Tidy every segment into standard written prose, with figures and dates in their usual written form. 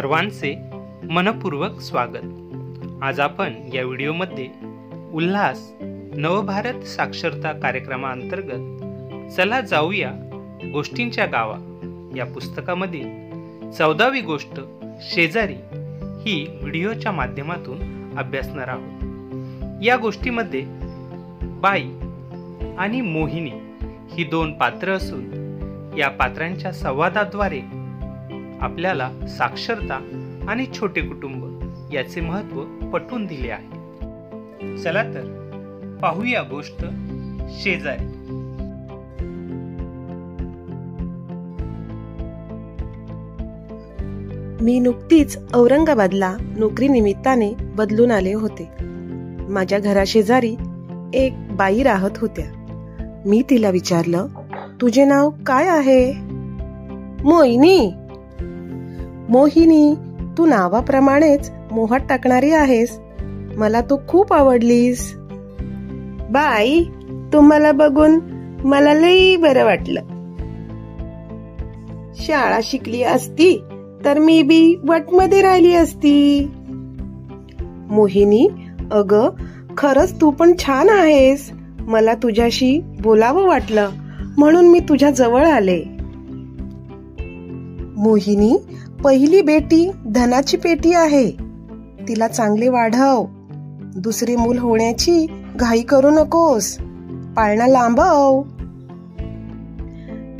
सर्वांचे मनपूर्वक स्वागत। आज आपण या व्हिडिओमध्ये उल्हास नवभारत साक्षरता कार्यक्रमाअंतर्गत चला जाऊया गोष्टींच्या गावा या पुस्तकामधील 14वी गोष्ट शेजारी ही व्हिडिओच्या माध्यमातून अभ्यासणार आहोत। या गोष्टीमध्ये बाई आणि मोहिनी ही दोन पात्र असून या पात्रांच्या संवादाद्वारे आपल्याला साक्षरता आणि छोटे कुटुंब याचे महत्त्व पटवून दिले आहे। चला तर पाहूया गोष्ट शेजारी। मी नुकतीच औरंगाबादला नोकरी निमित्ताने बदलून आले होते। माझ्या घराशेजारी एक बाई राहत होत्या। मी तिला विचारलं, तुझे नाव काय आहे? मोहिनी। मोहिनी, तू नावाप्रमाणेच मोहात टाकणारी आहेस। मला तू खूप आवडलीस। बाई, तुम्हाला बघून मला लई बरं वाटलं। शाळा शिकली असती तर मी बी वटमध्ये राहिली असती। मोहिनी, अगं खरंच तू पण छान आहेस। मला तुझ्याशी बोलावं वाटलं म्हणून मी तुझ्या जवळ आले। मोहिनी, पहिली बेटी धनाची पेटी आहे। तिला चांगले वाढव। दुसरे मूल होण्याची घाई करू नकोस। पाळणा लांबव।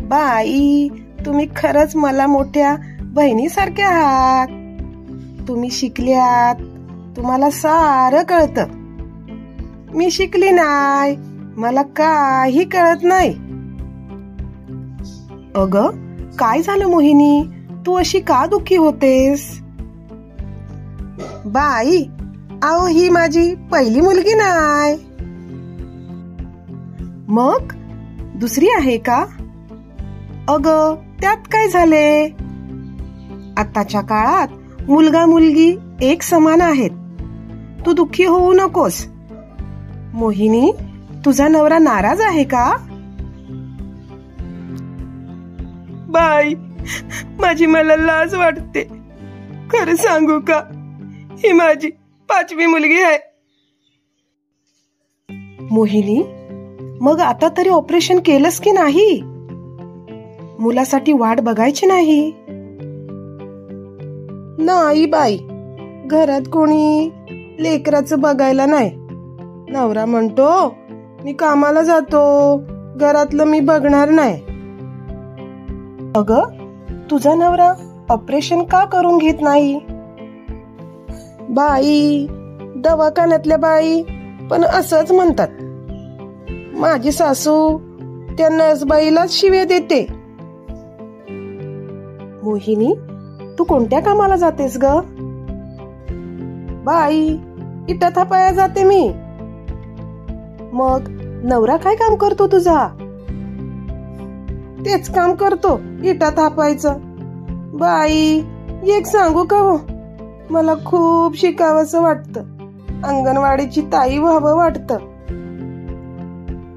बाई, तुम्ही खरंच मला मोठ्या बहिणीसारख्या आहात। तुम्ही शिकल्यात, तुम्हाला सारं कळतं। मी शिकली नाही, मला काही कळत नाही। अगं काय झालं मोहिनी, तू अशी का दुःखी होतेस? बाई, अहो ही माझी पहिली मुलगी नाही। मग दुसरी आहे का? अगं त्यात काय झाले? आताच्या काळात मुलगा मुलगी एक समान आहेत। तू दुःखी होऊ नकोस। मोहिनी, तुझा नवरा नाराज आहे का? बाई, माझी मला लाज वाटते। खरं सांगू का, ही माझी 5वी मुलगी आहे। मोहिनी, मग आता तरी ऑपरेशन केलंस की नाही? मुलासाठी वाट बघायची नाही? नाही बाई, घरात कोणी लेकराचं बघायला नाही। नवरा म्हणतो मी कामाला जातो, घरातलं मी बघणार नाही। अगं तुझा नवरा ऑपरेशन का करून घेत नाही? बाई, दवाखान्यातल्या बाई पण असंच म्हणतात। माझी सासू त्या नर्सबाईलाच शिव्या देते। मोहिनी, तू कोणत्या कामाला जातेस ग? बाई, इटा थापाया जाते मी। मग नवरा काय काम करतो तुझा? तेच काम करतो, इटा थापायचं। बाई, एक सांगू का हो, मला खूप शिकावंसं वाटतं। अंगणवाडीची ताई व्हावं वाटतं।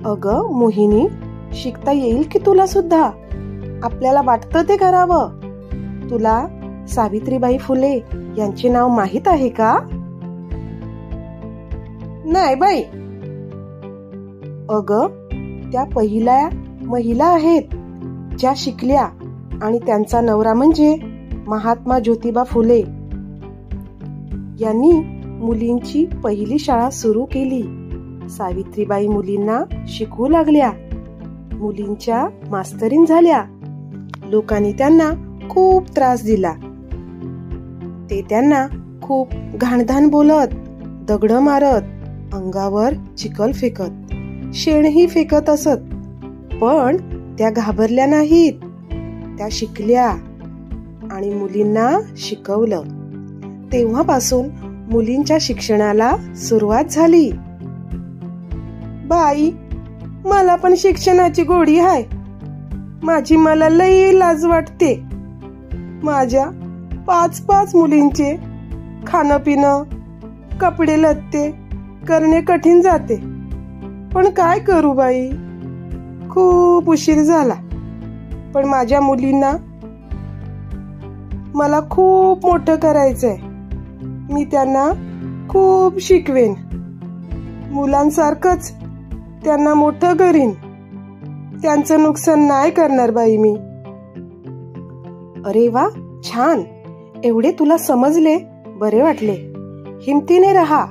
अगं मोहिनी, शिकता येईल की तुला सुद्धा। आपल्याला वाटतं ते करावं। तुला सावित्रीबाई फुले यांचे नाव माहित आहे का? नाही बाई। अगं त्या पहिल्या महिला आहेत ज्या शिकल्या आणि त्यांचा नवरा म्हणजे महात्मा ज्योतिबा फुले यांनी मुलींची पहिली शाळा सुरू केली। सावित्रीबाई मुलींना शिकवू लागल्या, मुलींच्या मास्तरीण झाल्या। लोकांनी त्यांना खूप त्रास दिला। ते त्यांना खूप घाणघाण बोलत, दगड मारत, अंगावर चिखल फेकत, शेणही फेकत असत। पण त्या घाबरल्या नाहीत। त्या शिकल्या आणि मुलींना शिकवलं। तेव्हापासून मुलींच्या शिक्षणाला सुरुवात झाली। बाई, मला पण शिक्षणाची गोडी आहे। माझी मला लई लाज वाटते। माझ्या 5 मुलींचे खाणं पिणं, कपडे लत्ते करणे कठीण जाते। पण काय करू बाई, खूप उशीर झाला। पण माझ्या मुलींना मला खूप मोठं करायचंय. मी त्यांना खूप शिकवेन. मुलांसारखंच त्यांना मोठं करीन. त्यांचं नुकसान नाही करणार बाई मी. अरे वा, छान. एवढे तुला समजले, बरे वाटले. हिमतीने राहा.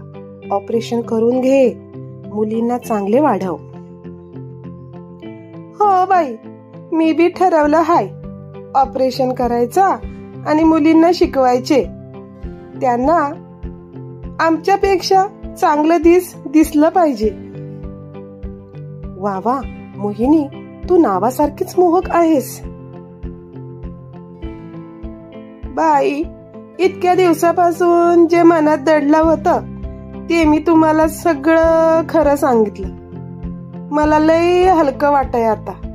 ऑपरेशन करून घे. मुलींना चांगले वाढव. हो बाई, मी बी ठरवलं हाय. ऑपरेशन करायचा आणि मुलींना शिकवायचे. त्यांना आमच्यापेक्षा चांगलं दिसलं पाहिजे. वा वा मोहिनी, तू नावासारखीच मोहक आहेस. बाई, इतक्या दिवसापासून जे मनात दडलं होतं ते मी तुम्हाला सगळं खरं सांगितलं. मला लय हलकं वाटतंय आता.